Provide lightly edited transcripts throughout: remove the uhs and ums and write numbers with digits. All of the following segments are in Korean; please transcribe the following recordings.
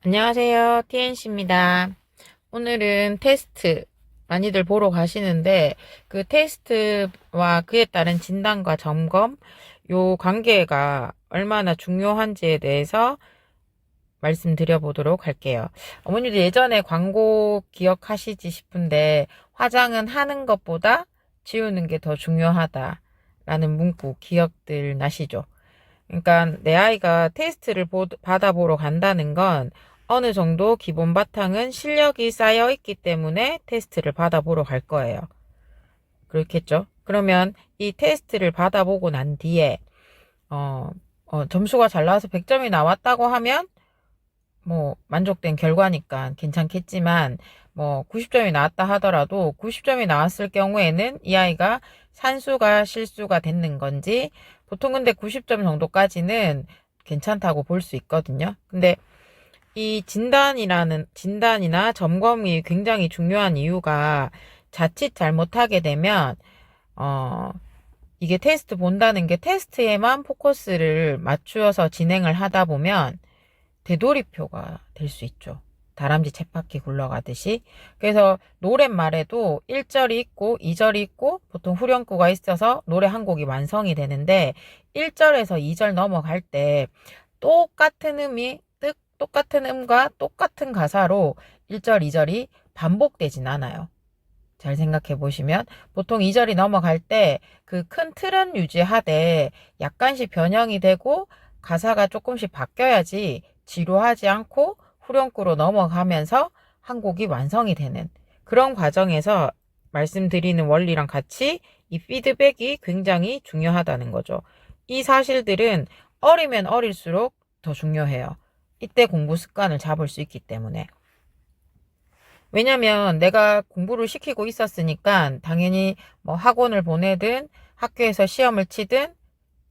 안녕하세요. TNC입니다. 오늘은 테스트 많이들 보러 가시는데 그 테스트와 그에 따른 진단과 점검 요 관계가 얼마나 중요한지에 대해서 말씀드려 보도록 할게요. 어머니들 예전에 광고 기억하시지 싶은데 화장은 하는 것보다 지우는 게 더 중요하다라는 문구 기억들 나시죠? 그러니까 내 아이가 테스트를 받아보러 간다는 건 어느 정도 기본 바탕은 실력이 쌓여 있기 때문에 테스트를 받아보러 갈 거예요. 그렇겠죠? 그러면 이 테스트를 받아보고 난 뒤에 점수가 잘 나와서 100점이 나왔다고 하면 뭐 만족된 결과니까 괜찮겠지만 뭐 90점이 나왔다 하더라도 90점이 나왔을 경우에는 이 아이가 산수가 실수가 됐는 건지 보통 근데 90점 정도까지는 괜찮다고 볼 수 있거든요. 근데 이 진단이나 점검이 굉장히 중요한 이유가 자칫 잘못하게 되면 이게 테스트 본다는 게 테스트에만 포커스를 맞추어서 진행을 하다 보면 되돌이표가 될 수 있죠. 다람쥐 쳇바퀴 굴러가듯이. 그래서 노랫말에도 1절이 있고 2절이 있고 보통 후렴구가 있어서 노래 한 곡이 완성이 되는데 1절에서 2절 넘어갈 때 똑같은 똑같은 음과 똑같은 가사로 1절, 2절이 반복되진 않아요. 잘 생각해 보시면 보통 2절이 넘어갈 때 그 큰 틀은 유지하되 약간씩 변형이 되고 가사가 조금씩 바뀌어야지 지루하지 않고 후렴구로 넘어가면서 한 곡이 완성이 되는 그런 과정에서 말씀드리는 원리랑 같이 이 피드백이 굉장히 중요하다는 거죠. 이 사실들은 어리면 어릴수록 더 중요해요. 이때 공부 습관을 잡을 수 있기 때문에. 왜냐면 내가 공부를 시키고 있었으니까 당연히 뭐 학원을 보내든 학교에서 시험을 치든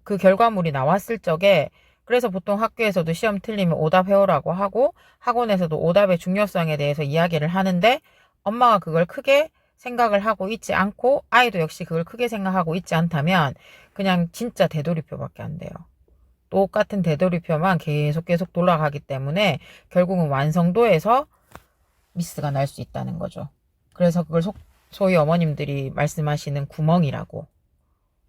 그 결과물이 나왔을 적에 그래서 보통 학교에서도 시험 틀리면 오답해오라고 하고 학원에서도 오답의 중요성에 대해서 이야기를 하는데 엄마가 그걸 크게 생각을 하고 있지 않고 아이도 역시 그걸 크게 생각하고 있지 않다면 그냥 진짜 되돌이표밖에 안 돼요. 똑같은 되돌이표만 계속 돌아가기 때문에 결국은 완성도에서 미스가 날 수 있다는 거죠. 그래서 그걸 소위 어머님들이 말씀하시는 구멍이라고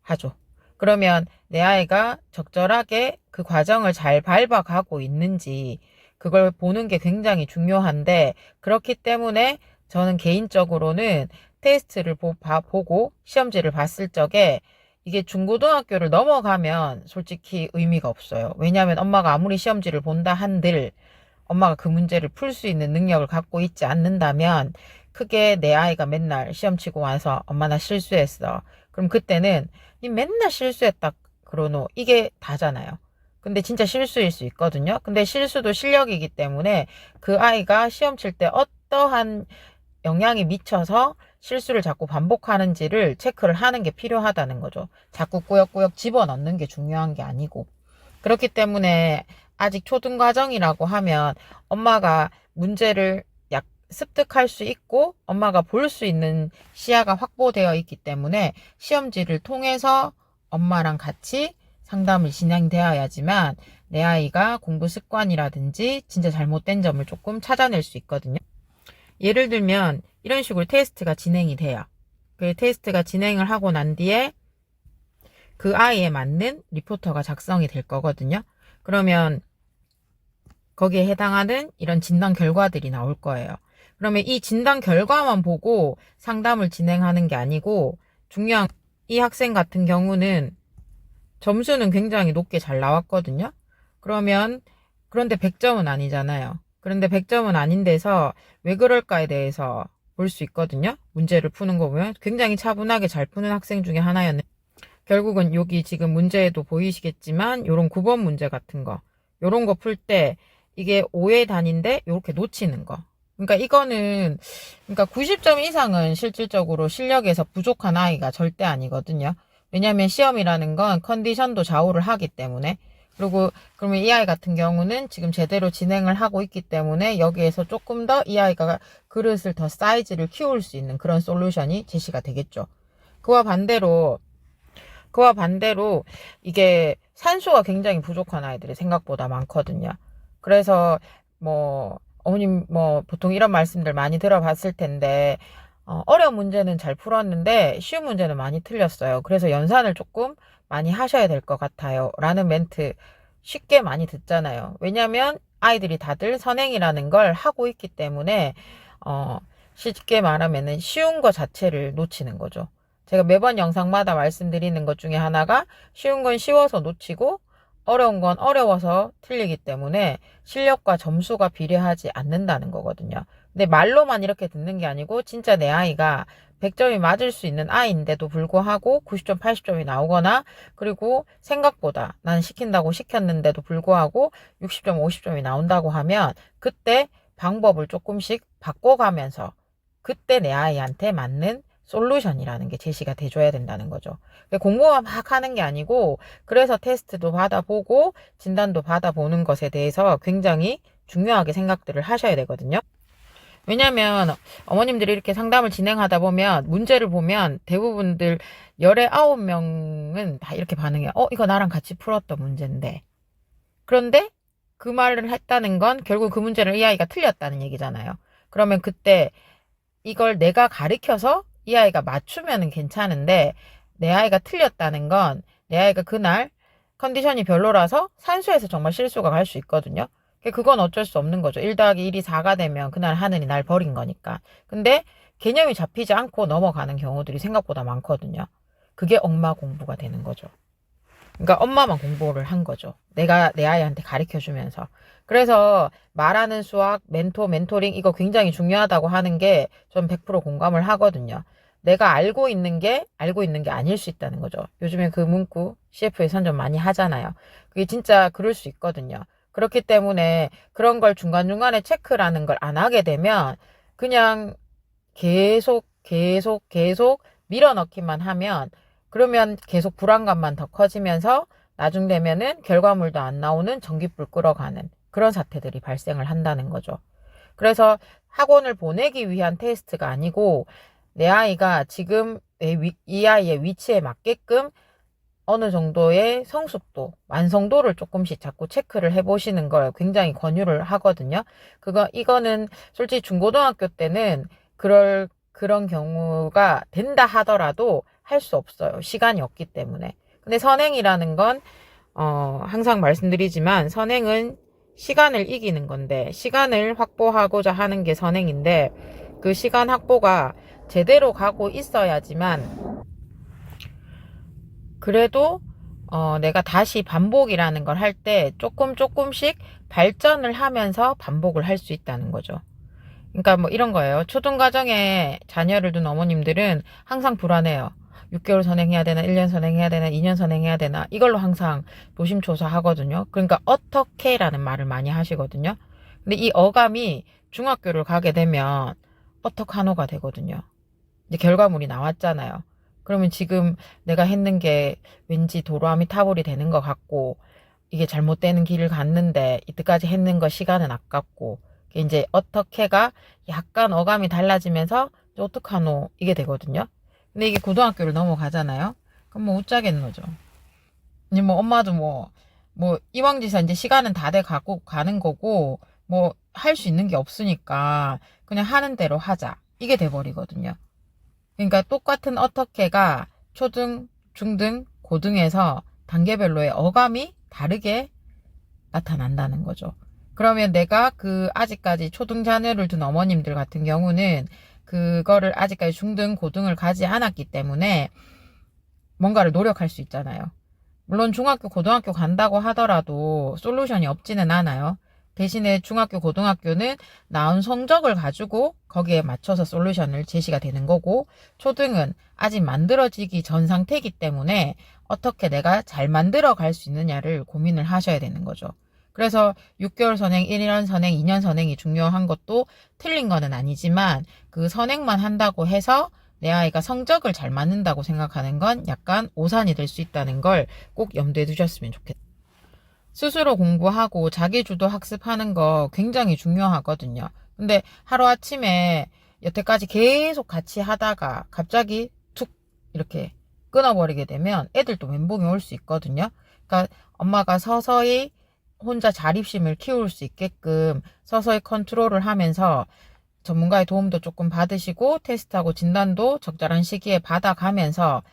하죠. 그러면 내 아이가 적절하게 그 과정을 잘 밟아가고 있는지 그걸 보는 게 굉장히 중요한데 그렇기 때문에 저는 개인적으로는 테스트를 보고 시험지를 봤을 적에 이게 중고등학교를 넘어가면 솔직히 의미가 없어요. 왜냐하면 엄마가 아무리 시험지를 본다 한들 엄마가 그 문제를 풀 수 있는 능력을 갖고 있지 않는다면 크게 내 아이가 맨날 시험 치고 와서 엄마 나 실수했어. 그럼 그때는 니 맨날 실수했다 그러노 이게 다잖아요. 근데 진짜 실수일 수 있거든요. 근데 실수도 실력이기 때문에 그 아이가 시험 칠 때 어떠한 영향이 미쳐서 실수를 자꾸 반복하는지를 체크를 하는 게 필요하다는 거죠. 자꾸 꾸역꾸역 집어넣는 게 중요한 게 아니고. 그렇기 때문에 아직 초등 과정이라고 하면 엄마가 문제를 습득할 수 있고 엄마가 볼 수 있는 시야가 확보되어 있기 때문에 시험지를 통해서 엄마랑 같이 상담이 진행되어야지만 내 아이가 공부 습관이라든지 진짜 잘못된 점을 조금 찾아낼 수 있거든요. 예를 들면 이런 식으로 테스트가 진행이 돼요. 그 테스트가 진행을 하고 난 뒤에 그 아이에 맞는 리포터가 작성이 될 거거든요. 그러면 거기에 해당하는 이런 진단 결과들이 나올 거예요. 그러면 이 진단 결과만 보고 상담을 진행하는 게 아니고 중요한 이 학생 같은 경우는 점수는 굉장히 높게 잘 나왔거든요. 그런데 100점은 아니잖아요. 그런데 100점은 아닌 데서 왜 그럴까에 대해서 볼 수 있거든요. 문제를 푸는 거 보면 굉장히 차분하게 잘 푸는 학생 중에 하나였는데 결국은 여기 지금 문제에도 보이시겠지만 요런 9번 문제 같은 거 요런 거 풀 때 이게 5의 단인데 요렇게 놓치는 거 그러니까 이거는 그러니까 90점 이상은 실질적으로 실력에서 부족한 아이가 절대 아니거든요. 왜냐하면 시험이라는 건 컨디션도 좌우를 하기 때문에 그리고 그러면 이 아이 같은 경우는 지금 제대로 진행을 하고 있기 때문에 여기에서 조금 더 이 아이가 그릇을 더 사이즈를 키울 수 있는 그런 솔루션이 제시가 되겠죠. 그와 반대로 이게 산소가 굉장히 부족한 아이들이 생각보다 많거든요. 그래서 뭐 어머님 뭐 보통 이런 말씀들 많이 들어봤을 텐데 어려운 문제는 잘 풀었는데 쉬운 문제는 많이 틀렸어요. 그래서 연산을 조금 많이 하셔야 될 것 같아요. 라는 멘트 쉽게 많이 듣잖아요. 왜냐하면 아이들이 다들 선행이라는 걸 하고 있기 때문에 쉽게 말하면은 쉬운 거 자체를 놓치는 거죠. 제가 매번 영상마다 말씀드리는 것 중에 하나가 쉬운 건 쉬워서 놓치고 어려운 건 어려워서 틀리기 때문에 실력과 점수가 비례하지 않는다는 거거든요. 근데 말로만 이렇게 듣는 게 아니고 진짜 내 아이가 100점이 맞을 수 있는 아이인데도 불구하고 90점, 80점이 나오거나 그리고 생각보다 난 시킨다고 시켰는데도 불구하고 60점, 50점이 나온다고 하면 그때 방법을 조금씩 바꿔가면서 그때 내 아이한테 맞는 솔루션이라는 게 제시가 돼줘야 된다는 거죠. 공부만 막 하는 게 아니고 그래서 테스트도 받아보고 진단도 받아보는 것에 대해서 굉장히 중요하게 생각들을 하셔야 되거든요. 왜냐면 어머님들이 이렇게 상담을 진행하다 보면 문제를 보면 대부분들 열의 9명은 다 이렇게 반응해요. 이거 나랑 같이 풀었던 문제인데. 그런데 그 말을 했다는 건 결국 그 문제를 이 아이가 틀렸다는 얘기잖아요. 그러면 그때 이걸 내가 가르쳐서 이 아이가 맞추면 괜찮은데 내 아이가 틀렸다는 건 내 아이가 그날 컨디션이 별로라서 산수에서 정말 실수가 갈 수 있거든요. 그건 어쩔 수 없는 거죠. 1 더하기 1이 4가 되면 그날 하늘이 날 버린 거니까. 근데 개념이 잡히지 않고 넘어가는 경우들이 생각보다 많거든요. 그게 엄마 공부가 되는 거죠. 그러니까 엄마만 공부를 한 거죠. 내가 내 아이한테 가르쳐 주면서. 그래서 말하는 수학, 멘토링 이거 굉장히 중요하다고 하는 게 전 100% 공감을 하거든요. 내가 알고 있는 게 아닐 수 있다는 거죠. 요즘에 그 문구 CF에 선전 많이 하잖아요. 그게 진짜 그럴 수 있거든요. 그렇기 때문에 그런 걸 중간중간에 체크라는 걸 안 하게 되면 그냥 계속 밀어넣기만 하면 그러면 계속 불안감만 더 커지면서 나중 되면은 결과물도 안 나오는 전기불 끌어가는 그런 사태들이 발생을 한다는 거죠. 그래서 학원을 보내기 위한 테스트가 아니고 내 아이가 지금 이 아이의 위치에 맞게끔 어느 정도의 성숙도, 완성도를 조금씩 자꾸 체크를 해보시는 걸 굉장히 권유를 하거든요. 이거는 솔직히 중고등학교 때는 그런 경우가 된다 하더라도 할 수 없어요. 시간이 없기 때문에. 근데 선행이라는 건, 항상 말씀드리지만 선행은 시간을 이기는 건데, 시간을 확보하고자 하는 게 선행인데, 그 시간 확보가 제대로 가고 있어야지만, 그래도 내가 다시 반복이라는 걸 할 때 조금씩 발전을 하면서 반복을 할 수 있다는 거죠. 그러니까 뭐 이런 거예요. 초등과정에 자녀를 둔 어머님들은 항상 불안해요. 6개월 선행해야 되나, 1년 선행해야 되나, 2년 선행해야 되나, 이걸로 항상 노심초사 하거든요. 그러니까 어떻게라는 말을 많이 하시거든요. 근데 이 어감이 중학교를 가게 되면 어떡하노가 되거든요. 이제 결과물이 나왔잖아요. 그러면 지금 내가 했는 게 왠지 도로아미 타볼이 되는 것 같고, 이게 잘못되는 길을 갔는데, 이때까지 했는 거 시간은 아깝고, 이제 어떻게가 약간 어감이 달라지면서, 어떡하노? 이게 되거든요. 근데 이게 고등학교를 넘어가잖아요. 그럼 뭐 어쩌겠노죠. 이제 뭐 엄마도 이왕지사 이제 시간은 다 돼 가고 가는 거고, 뭐 할 수 있는 게 없으니까 그냥 하는 대로 하자. 이게 돼버리거든요. 그러니까 똑같은 어떻게가 초등, 중등, 고등에서 단계별로의 어감이 다르게 나타난다는 거죠. 그러면 내가 아직까지 초등 자녀를 둔 어머님들 같은 경우는 그거를 아직까지 중등, 고등을 가지 않았기 때문에 뭔가를 노력할 수 있잖아요. 물론 중학교, 고등학교 간다고 하더라도 솔루션이 없지는 않아요. 대신에 중학교, 고등학교는 나온 성적을 가지고 거기에 맞춰서 솔루션을 제시가 되는 거고, 초등은 아직 만들어지기 전 상태이기 때문에 어떻게 내가 잘 만들어 갈 수 있느냐를 고민을 하셔야 되는 거죠. 그래서 6개월 선행, 1년 선행, 2년 선행이 중요한 것도 틀린 거는 아니지만 그 선행만 한다고 해서 내 아이가 성적을 잘 맞는다고 생각하는 건 약간 오산이 될 수 있다는 걸 꼭 염두에 두셨으면 좋겠어요. 스스로 공부하고 자기주도 학습하는 거 굉장히 중요하거든요. 근데 하루아침에 여태까지 계속 같이 하다가 갑자기 툭 이렇게 끊어버리게 되면 애들도 멘붕이 올 수 있거든요. 그러니까 엄마가 서서히 혼자 자립심을 키울 수 있게끔 서서히 컨트롤을 하면서 전문가의 도움도 조금 받으시고 테스트하고 진단도 적절한 시기에 받아가면서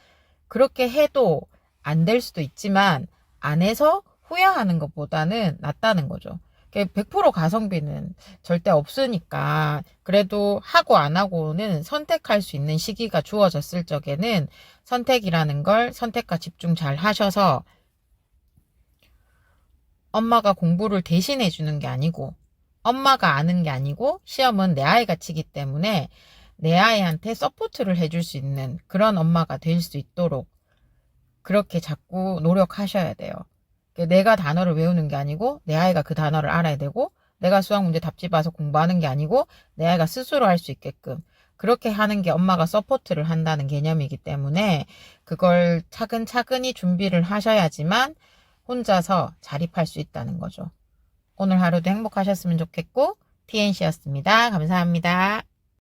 그렇게 해도 안 될 수도 있지만 안 해서 후회하는 것보다는 낫다는 거죠. 100% 가성비는 절대 없으니까 그래도 하고 안 하고는 선택할 수 있는 시기가 주어졌을 적에는 선택이라는 걸 선택과 집중 잘 하셔서 엄마가 공부를 대신해 주는 게 아니고 엄마가 아는 게 아니고 시험은 내 아이가 치기 때문에 내 아이한테 서포트를 해줄 수 있는 그런 엄마가 될 수 있도록 그렇게 자꾸 노력하셔야 돼요. 내가 단어를 외우는 게 아니고 내 아이가 그 단어를 알아야 되고 내가 수학 문제 답지 봐서 공부하는 게 아니고 내 아이가 스스로 할 수 있게끔 그렇게 하는 게 엄마가 서포트를 한다는 개념이기 때문에 그걸 차근차근히 준비를 하셔야지만 혼자서 자립할 수 있다는 거죠. 오늘 하루도 행복하셨으면 좋겠고 TNC였습니다. 감사합니다.